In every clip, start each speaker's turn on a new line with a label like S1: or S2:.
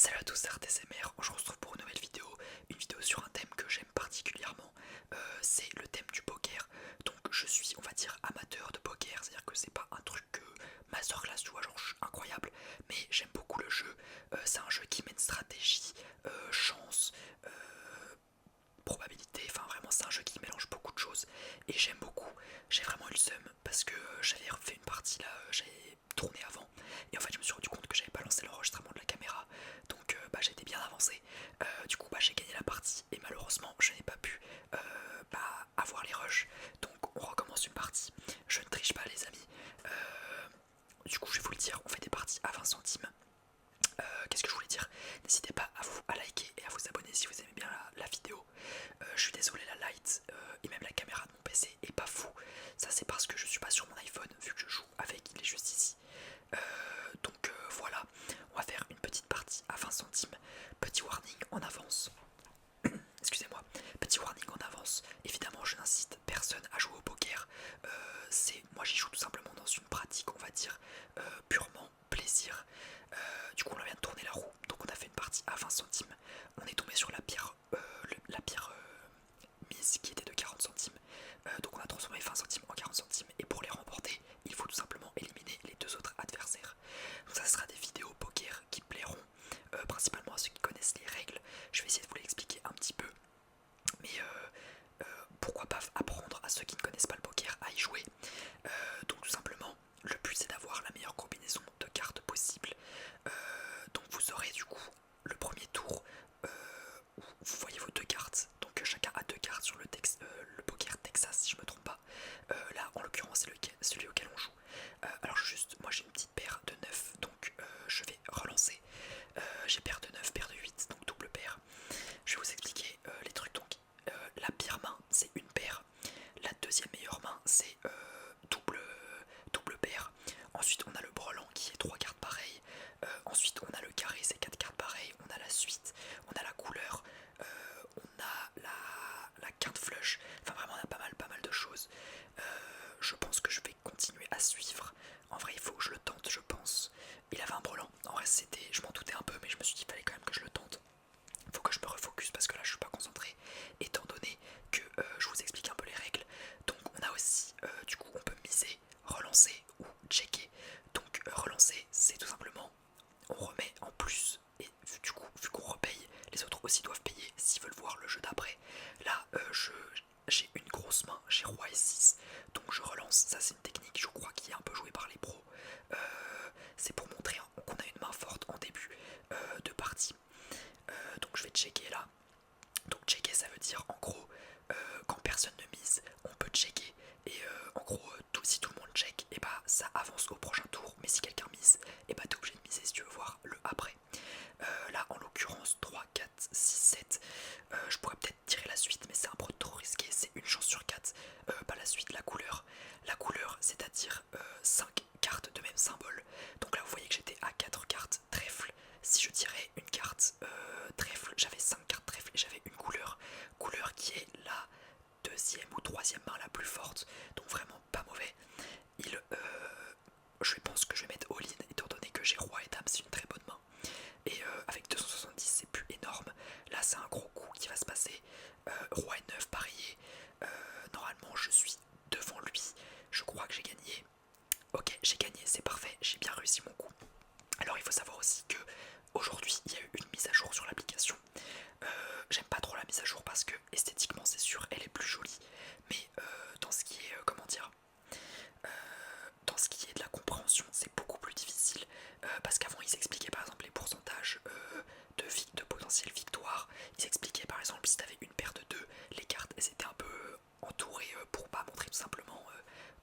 S1: Salut à tous, c'est RTSMR. On se retrouve pour une nouvelle vidéo, une vidéo sur un thème que j'aime particulièrement, c'est le thème du poker. Donc je suis, on va dire, amateur de poker, c'est-à-dire que c'est pas un truc que masterclass, tu vois, genre je suis incroyable, mais j'aime beaucoup le jeu. C'est un jeu qui mène stratégie, chance, probabilité, enfin vraiment c'est un jeu qui mélange beaucoup de choses et j'aime beaucoup. J'ai vraiment eu le seum parce que j'avais fait une partie là, j'avais tourné avant et en fait je me suis rendu compte que j'avais pas lancé l'enregistrement de la caméra, donc j'étais bien avancé. Du coup j'ai gagné la partie et malheureusement je n'ai pas pu avoir les rushs, donc on recommence une partie. Je ne triche pas les amis. Du coup je vais vous le dire, on fait des parties à 20 centimes. Qu'est-ce que je voulais dire? N'hésitez pas à liker et à vous abonner si vous aimez bien la vidéo. Je suis désolé, la light et même la caméra de mon PC est pas fou. Ça c'est parce que je suis pas sur mon iPhone vu que je joue avec, il est juste ici. Voilà, on va faire une petite partie à 20 centimes. Petit warning en avance. Excusez-moi, petit warning en avance. Évidemment, je n'incite personne à jouer au poker. Moi j'y joue tout simplement dans une pratique, on va dire, purement plaisir. Du coup, on vient de tourner la roue, donc on a fait une partie à 20 centimes. On est tombé sur la pire mise qui était de 40 centimes. Donc on a transformé 20 centimes en 40 centimes. Et pour les remporter, il faut tout simplement éliminer les deux autres adversaires. Donc ça sera des vidéos poker qui plairont principalement à ceux qui connaissent les règles. Je vais essayer de vous l'expliquer un petit peu. Mais pourquoi pas apprendre à ceux qui ne connaissent pas le poker à y jouer. Donc tout simplement, le but c'est d'avoir la meilleure combinaison de cartes possible. Donc vous aurez du coup le premier tour où vous voyez vos deux cartes. Donc chacun a deux cartes sur le poker Texas si je me trompe pas. Là en l'occurrence c'est celui auquel on joue. Alors juste, moi j'ai une petite paire de 9, donc je vais relancer. J'ai paire de 9, paire de 8, donc double paire. Je vais vous expliquer les trucs. Donc la pire main c'est une paire. La deuxième meilleure main c'est double paire. Ensuite on a le brelan qui est 3 cartes pareilles. Ensuite on a le carré, c'est 4 cartes pareilles. On a la suite, on a la couleur, on a la quinte flush. Enfin vraiment on a pas mal de choses. Je pense que je vais continuer à suivre. En vrai il faut que je le tente, je pense. Il avait un brelan. En vrai c'était, je m'en doutais un peu, mais je me suis dit qu'il fallait quand même que je le tente. Faut que je me refocus parce que là je suis pas concentré étant donné que je vous explique un peu les règles. Donc on a aussi du coup on peut miser, relancer ou checker. Donc relancer c'est tout simplement on remet en plus et du coup vu qu'on repaye les autres aussi doivent payer s'ils veulent voir le jeu d'après. Là j'ai une grosse main, j'ai roi et 6 donc je relance, ça c'est une technique je crois qui est un peu jouée par les pros. C'est pour montrer qu'on a une main forte en début de partie. Donc je vais checker là. Donc checker ça veut dire en gros quand personne ne mise on peut checker. Et en gros si tout le monde check et bah ça avance au prochain tour. Mais si quelqu'un mise et bah t'es obligé de miser si tu veux voir le après. Là en l'occurrence 3, 4, 6, 7. Je pourrais peut-être tirer la suite mais c'est un peu trop risqué. C'est une chance sur 4. Pas la suite, la couleur. La couleur c'est à dire 5 cartes de même symbole. Donc là vous voyez que j'étais à 4 cartes trèfle. Si je tirais une carte trèfle, j'avais 5 cartes trèfle et j'avais une couleur. Couleur qui est la deuxième ou troisième main la plus forte. Donc vraiment pas mauvais. Je pense que je vais mettre all-in étant donné que j'ai roi et dame, c'est une très bonne main. Et avec 270 c'est plus énorme. Là c'est un gros coup qui va se passer. Roi et 9 parié. Normalement je suis devant lui. Je crois que j'ai gagné. Ok, j'ai gagné, c'est parfait, j'ai bien réussi mon coup. Alors il faut savoir aussi que aujourd'hui il y a eu une mise à jour sur l'application. J'aime pas trop la mise à jour parce que esthétiquement c'est sûr elle est plus jolie. Mais dans ce qui est comment dire, dans ce qui est de la compréhension c'est beaucoup plus difficile. Parce qu'avant ils expliquaient par exemple les pourcentages de potentielle victoire. Ils expliquaient par exemple si t'avais une paire de 2 les cartes elles étaient un peu entourées pour pas montrer tout simplement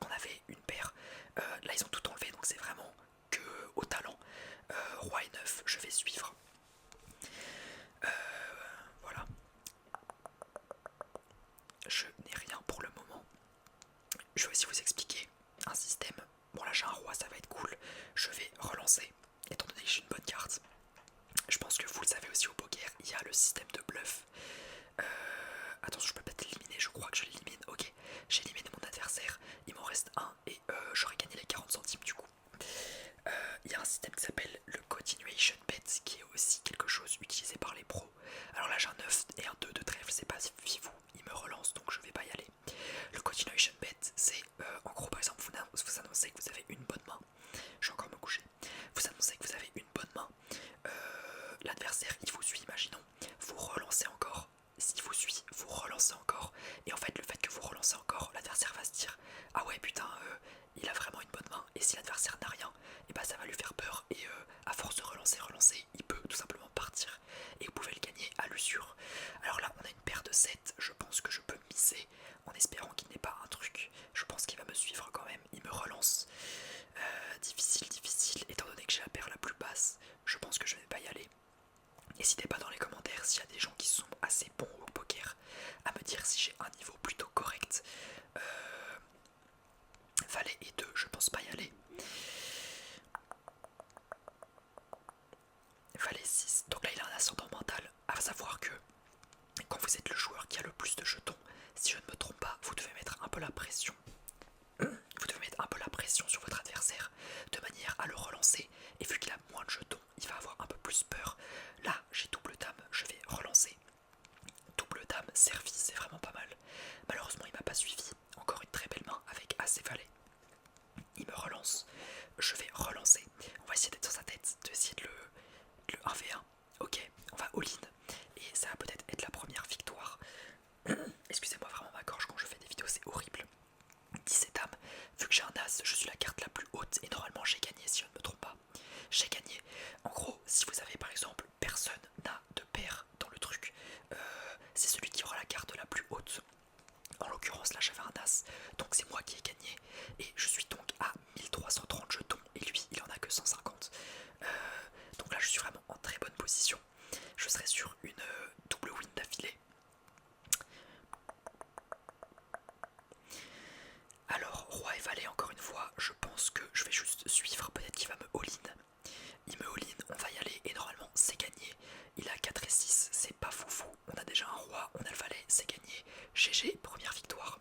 S1: qu'on avait une paire. Là ils ont tout enlevé donc c'est vraiment que au talent. Roi et 9 je vais suivre. Voilà. Je n'ai rien pour le moment. Je vais aussi vous expliquer un système. Bon là j'ai un roi, ça va être cool. Je vais relancer, étant donné que j'ai une bonne carte. Je pense que vous le savez aussi au poker, il y a le système de bluff. Attention, je peux peut-être l'éliminer, je crois que je l'élimine. Ok, j'ai éliminé mon adversaire, il m'en reste un et j'aurais gagné les 40 centimes du coup. Il y a un système qui s'appelle le continuation bet qui est aussi quelque chose l'adversaire il vous suit, imaginons, vous relancez encore. S'il vous suit, vous relancez encore. Et en fait, le fait que vous relancez encore, l'adversaire va se dire ah ouais, putain, il a vraiment une bonne main. Et si l'adversaire n'a rien, et bah ça va lui faire peur. Et à force de relancer, il peut tout simplement partir. Et vous pouvez le gagner à l'usure. Alors là, on a une paire de 7. Je pense que je peux miser en espérant qu'il n'ait pas un truc. Je pense qu'il va me suivre quand même. Il me relance. Difficile. Étant donné que j'ai la paire la plus basse, je pense que je ne vais pas y aller. N'hésitez pas dans les commentaires s'il y a des gens qui sont assez bons au poker à me dire si j'ai un niveau plutôt correct. Valet et 2, je pense pas y aller. Valet 6, donc là il a un ascendant mental. À savoir que quand vous êtes le joueur qui a le plus de jetons, si je ne me trompe pas, vous devez mettre un peu la pression. Vous devez mettre un peu la pression sur votre adversaire de manière à le relancer. Et vu qu'il a moins de jetons, il va avoir un peu plus peur. Là, j'ai double dame, je vais relancer. Double dame, service, c'est vraiment pas mal. Malheureusement, il m'a pas suivi. Encore une très belle main avec As et Valet. Il me relance. Je vais relancer. On va essayer d'être sur sa tête, d'essayer de le 1v1. Ok, on va all-in. Et ça va peut-être être la première victoire. Excusez-moi vraiment ma gorge quand je fais des vidéos, c'est horrible. 17 dames, vu que j'ai un as, je suis la carte la plus haute et normalement j'ai gagné si je ne me trompe pas. J'ai gagné. En gros, si vous avez par exemple personne n'a de paire dans le truc, c'est celui qui aura la carte la plus haute. En l'occurrence là j'avais un as, donc c'est moi qui ai gagné et je suis donc à 1330 jetons et lui il en a que 150. Donc là je suis vraiment en très bonne position. Je serai sur une double win d'affilée. Alors, roi et valet, encore une fois, je pense que je vais juste suivre, peut-être qu'il va me all-in. Il me all-in, on va y aller, et normalement, c'est gagné. Il a 4 et 6, c'est pas foufou. On a déjà un roi, on a le valet, c'est gagné. GG, première victoire.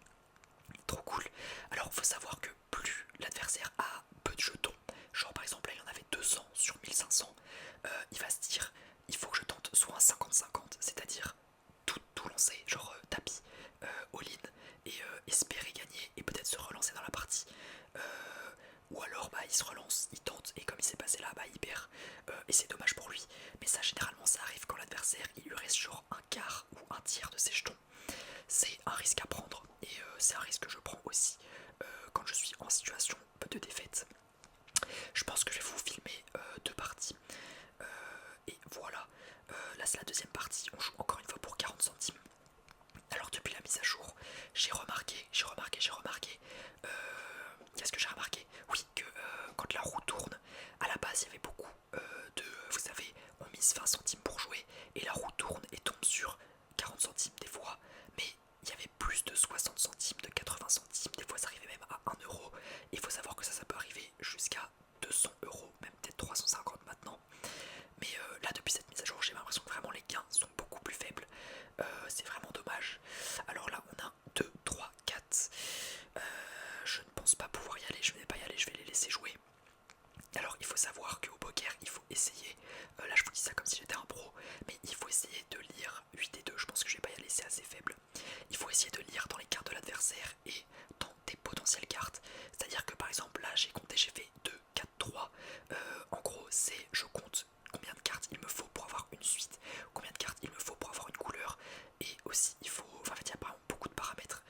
S1: Trop cool. Alors, faut savoir que plus l'adversaire a peu de jetons, genre par exemple, là, il en avait 200 sur 1500, il va se dire, il faut que je tente soit un 50-50, c'est-à-dire tout lancer, genre tapis, all-in, et espérer gagner et peut-être se relancer dans la partie. Ou alors bah il se relance, il tente et comme il s'est passé là, bah il perd. Et c'est dommage pour lui. Mais ça généralement ça arrive quand l'adversaire il lui reste genre un quart ou un tiers de ses jetons. C'est un risque à prendre et c'est un risque que je prends aussi quand je suis en situation de défaite. Je pense que je vais vous filmer deux parties. Et voilà, là c'est la deuxième partie, on joue encore une fois pour 40 centimes. Alors depuis la mise à jour, j'ai remarqué, qu'est-ce que j'ai remarqué? Oui, que quand la roue tourne, à la base il y avait beaucoup de, vous savez, on mise 20 centimes pour jouer, et la roue tourne et tombe sur 40 centimes des fois, mais il y avait plus de 60 centimes, de 80 centimes, des fois ça arrivait même à 1 euro, il faut savoir que ça peut arriver jusqu'à 200 euros, même peut-être 350 maintenant. Mais là depuis cette mise à jour j'ai l'impression que vraiment les gains sont beaucoup plus faibles. C'est vraiment dommage. Alors là on a 2, 3, 4. Je ne pense pas pouvoir y aller, je ne vais pas y aller, je vais les laisser jouer. Alors il faut savoir qu'au poker il faut essayer, là je vous dis ça comme si j'étais un pro, mais il faut essayer de lire 8 et 2, je pense que je vais pas y aller, c'est assez faible. Il faut essayer de lire dans les cartes de l'adversaire et dans des potentielles cartes. C'est-à-dire que par exemple là j'ai compté, j'ai fait 2, 4, 3. En gros c'est je compte combien de cartes il me faut pour avoir une suite, combien de cartes il me faut pour avoir une couleur, et aussi il faut, enfin en fait il y a vraiment beaucoup de paramètres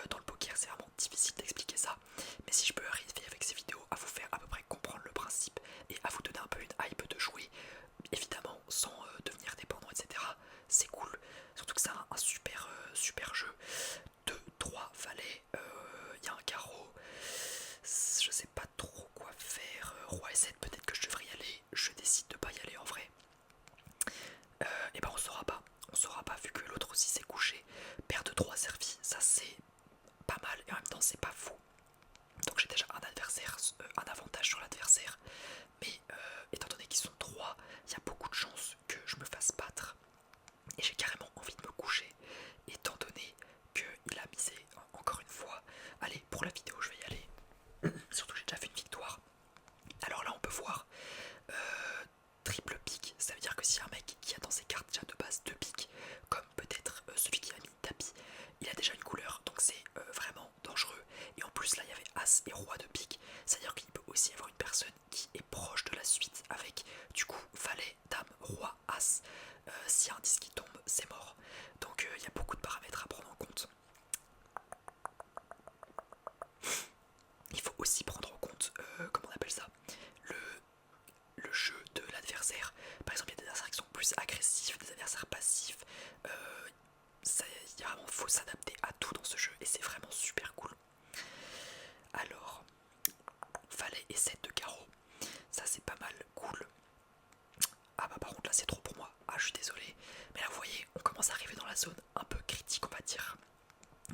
S1: dans le poker, c'est vraiment difficile d'expliquer ça, mais si je peux arriver avec ces vidéos à vous faire à peu près comprendre le principe et à vous donner un peu une hype de jouer, évidemment sans devenir dépendant, etc., c'est cool, surtout que c'est un super, super jeu. 2, 3 valets, il y a un carreau, je sais pas trop quoi faire. Roi et 7, peut-être que je devrais y aller, je décide de pas y aller en vrai. Et ben on saura pas vu que l'autre aussi s'est couché. Paire de 3 servis, ça c'est pas mal et en même temps c'est pas fou. Donc j'ai déjà un adversaire, un avantage sur l'adversaire. Mais étant donné qu'ils sont 3, il y a beaucoup de chances que je me fasse battre. Et j'ai carrément envie de me coucher, étant donné qu'il a misé encore une fois. Allez, pour la vidéo je vais y aller. Surtout j'ai déjà fait une victoire. Alors là on peut voir triple pique, ça veut dire que si un mec qui a dans ses cartes déjà de base 2 piques, comme peut-être celui qui a mis tapis, il a déjà une couleur, donc c'est vraiment dangereux. Et en plus là il y avait As et Roi de pique, c'est à dire qu'il peut aussi y avoir une personne qui est proche de la suite avec du coup Valet, Dame, Roi, As, s'il y a un disque qui tombe, c'est mort. Donc il y a beaucoup de paramètres à prendre en compte. Il faut aussi prendre en compte, comment on appelle ça, le jeu de l'adversaire. Par exemple, il y a des adversaires qui sont plus agressifs, des adversaires passifs. Il faut s'adapter à tout dans ce jeu et c'est vraiment super cool. Alors, valet et 7 de carreau, ça c'est pas mal cool. Ah bah par contre là c'est trop pour moi, ah je suis désolé. Mais là vous voyez, on commence à arriver dans la zone un peu critique on va dire.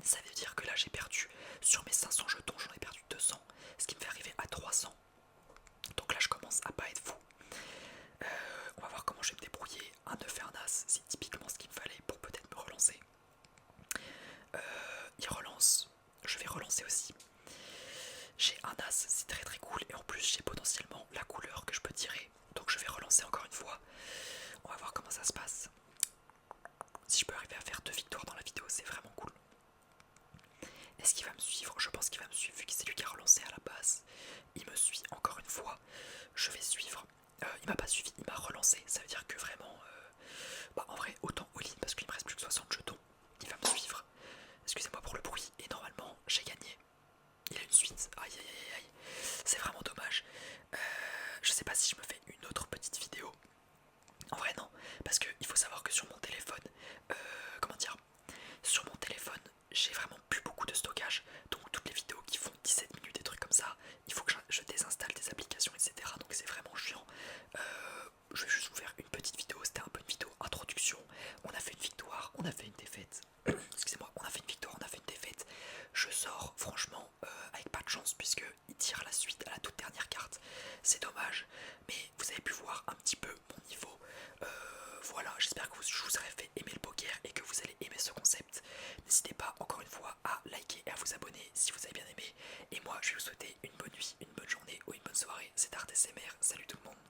S1: Ça veut dire que là j'ai perdu, sur mes 500 jetons j'en ai perdu 200, ce qui me fait arriver à 300. Donc là je commence à pas être fou. On va voir comment je vais me débrouiller. Un 9 et un as, c'est typiquement ce qu'il me fallait pour peut-être me relancer. Il relance, je vais relancer aussi. J'ai un as, c'est très très cool et en plus j'ai potentiellement la couleur que je peux tirer. Donc je vais relancer encore une fois. On va voir comment ça se passe. Si je peux arriver à faire 2 victoires dans la vidéo, c'est vraiment cool. Est-ce qu'il va me suivre? Je pense qu'il va me suivre vu que c'est lui qui a relancé à la base. Il me suit encore une fois. Je vais suivre. Il m'a pas suivi, il m'a relancé. Ça veut dire que vraiment... bah en vrai, autant all-in parce qu'il me reste plus que 60 jetons. Il va me suivre. Excusez-moi pour le bruit. Et normalement, j'ai gagné. Il a une suite. Aïe aïe aïe aïe. C'est vraiment dommage. Je sais pas si je me fais une autre petite vidéo. En vrai non, parce qu'il faut savoir que sur mon téléphone, comment dire, sur mon téléphone, j'ai vraiment plus beaucoup de stockage. Donc toutes les vidéos qui font 17 minutes, des trucs comme ça, il faut que je désinstalle des applications, etc. Donc c'est vraiment chiant. Je vais juste vous faire une petite vidéo, c'était un peu une vidéo introduction. On a fait une victoire, on a fait une défaite. Excusez-moi, on a fait une victoire, on a fait une défaite. Je sors franchement avec pas de chance puisque il tire la suite à la toute dernière carte. C'est dommage, mais vous avez pu voir un petit peu mon niveau. Voilà, j'espère que je vous aurai fait aimer le poker et que vous allez aimer ce concept. N'hésitez pas encore une fois à liker et à vous abonner si vous avez bien aimé. Et moi je vais vous souhaiter une bonne nuit, une bonne journée ou une bonne soirée. C'est ArtSMR, salut tout le monde.